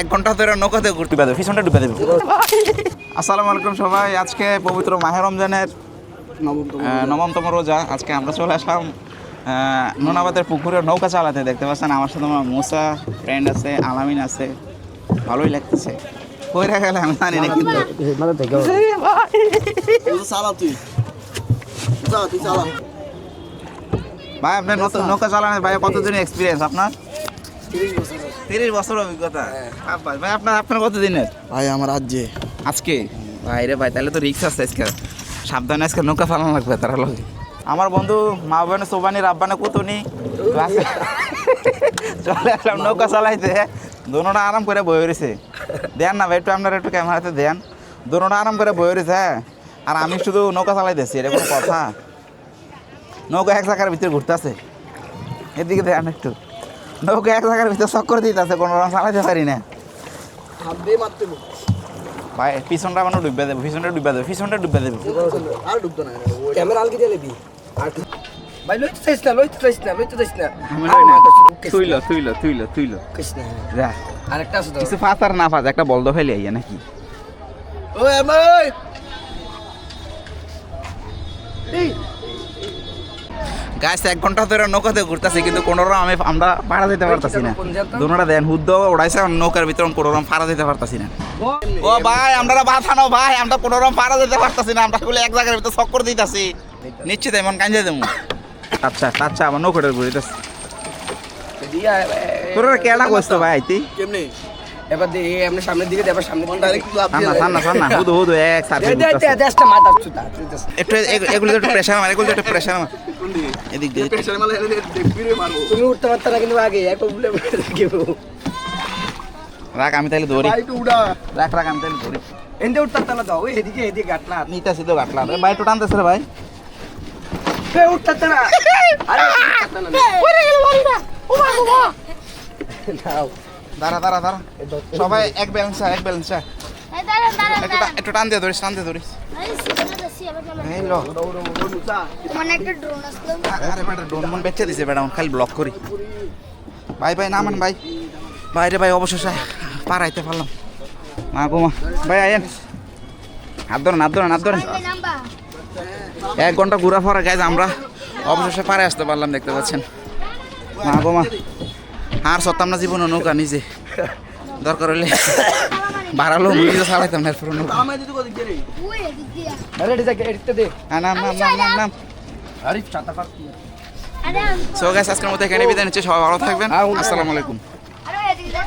1 ঘন্টা ধরে নৌকাতে ঘুরতে পারবে, পিছনটা ডুবে দেবে। আসসালামু আলাইকুম সবাই, আজকে পবিত্র মাহে রমজানের নবমতম রোজা। আজকে আমরা চলে আসলাম নোনাবাদের পুকুরে নৌকা চালাতে। দেখতে পাচ্ছেন আমার সাথে আমার মুসা ফ্রেন্ড আছে, আলামিন আছে, ভালোই লাগতেছে। কইরা গেলে আমি জানি না কিন্তু ভাই আপনার নৌকা চালানোর ভাই কতদিনের এক্সপিরিয়েন্স আপনার? 30 বছর অভিজ্ঞতা। ভাই আপনার কতদিনের? ভাই আমার আজকে ভাই রে ভাই, তাহলে তো রিক্স আছে আজকে, সাবধানে আজকে নৌকা চালানো লাগবে তারা লগে। আমার বন্ধু মাহবানে সোবানি রাব্বানে কুতুনি চলে আসলাম নৌকা চালাইতে। দোনোটা আরাম করে বয়ে রয়েছে, দেন না ভাই একটু, আপনারা একটু ক্যামেরাতে দেন। দোনোটা আরাম করে বয়ে রয়েছে, হ্যাঁ, আর আমি শুধু নৌকা চালাইতেছি, এটা কোনো কথা? নৌকা এক জায়গার ভিতরে ঘুরতেছে, এদিকে দেন একটু। নৌকা এক জায়গার ভিতরে চক্কর দিতেছে, কোনো রকম চালাইতে পারি না ভাই। পিছনটা মানে ডুবে দেবো, পিছনটা ডুবে দেবো, পিছনটা ডুবে দেবো। আর ডুবতো না, ক্যামেরা আলগি দিয়ে লেবি আর ভাই লইতে চাইছ না, লইতে চাইছ না, লইতে চাইছ না। তুইলো কইছ না। যা আরেকটা আছে তো, কিছু ফাঁস আর না ফাঁস, একটা বলদ ফেলে আইয়া নাকি? ওই ভাই এই গাছ 1 ঘন্টা ধরে নৌকাতে ঘুরতেছি, কিন্তু কোনো রকম আমরা পাড়া দিতে পারতাছি না। দোনোটা দেন হুদ্দ উড়াইছে, নৌকার ভিতরে কোনো রকম পাড়া দিতে পারতাছি না। ও ভাই আমরা বাঁচানো ভাই, আমরা কোনো রকম পাড়া দিতে পারতাছি না, আমরা এক জায়গার ভিতরে চক্কর দিতেছি। নিশ্চিত এমন কাঞ্জে দেবো। আচ্ছা আচ্ছা, আমার নৌকাটা ঘুরিতেছে। তোর কেডা করছো ভাই আইতি কেমনে এবার দে এমনি সামনের দিকে দে, এবার সামনে ডাইরেক্ট লাভ দিয়ে সান্না হুদু এক সাথে দে দে দেশটা মাথা চুদা একটু এগুলো একটু প্রেসার মার, এগুলো একটু প্রেসার মার, এদিক দিয়ে প্রেসার মারলে দেখবি রে মারো। তুমি উঠতে পারতা না কিন্তু আগে এক বলে দেবো। রাখ আমি তাহলে ধরি, ভাই একটু উড়া রাখ আমি তাহলে ধরি। এন্ডে উঠতে পারতা না, দাও ওই এদিকে গাটনা নিতাছি তো গাটলা ভাই, একটু টানতেছে রে ভাই। বে উঠতে পারতা না, আরে উঠতে না ওরে গেল বাড়িটা, ও মা গো নাও দাঁড়া সবাই এক ব্যালেন্স এই দাঁড়ান একটু টান দিয়ে ধরিস এই সিগন্যাল দছি আবার কেমন এই লো। মানে একটা ড্রোন আসলো আরে বেটা ড্রোন মন বেচে দিছে বেটা, খালি ব্লক করি। ভাই নামান ভাই, বাইরে ভাই অবশেষে পারাইতে পারলাম। মা গো মা ভাই আয়েন, হাত ধরেন নাম্বা 1 ঘন্টা ঘুরা ফরা গাইজ আমরা অবশেষে পারে আসতে পারলাম। দেখতে পাচ্ছেন মা গো মা, আর সত্তাম না জীবনে নৌকা নিজে, দরকার হলে বাড়ালো নিজে চালাইতাম না পুরো নৌকা। ওই এদিক দিয়া আরে এদিকে দে নাম আরে ছাতা পাক আরে সো গাইস আজকের মতো এখানে বিদায় নিচ্ছি, সবাই ভালো থাকবেন, আসসালামু আলাইকুম। আরে এদিক দিয়া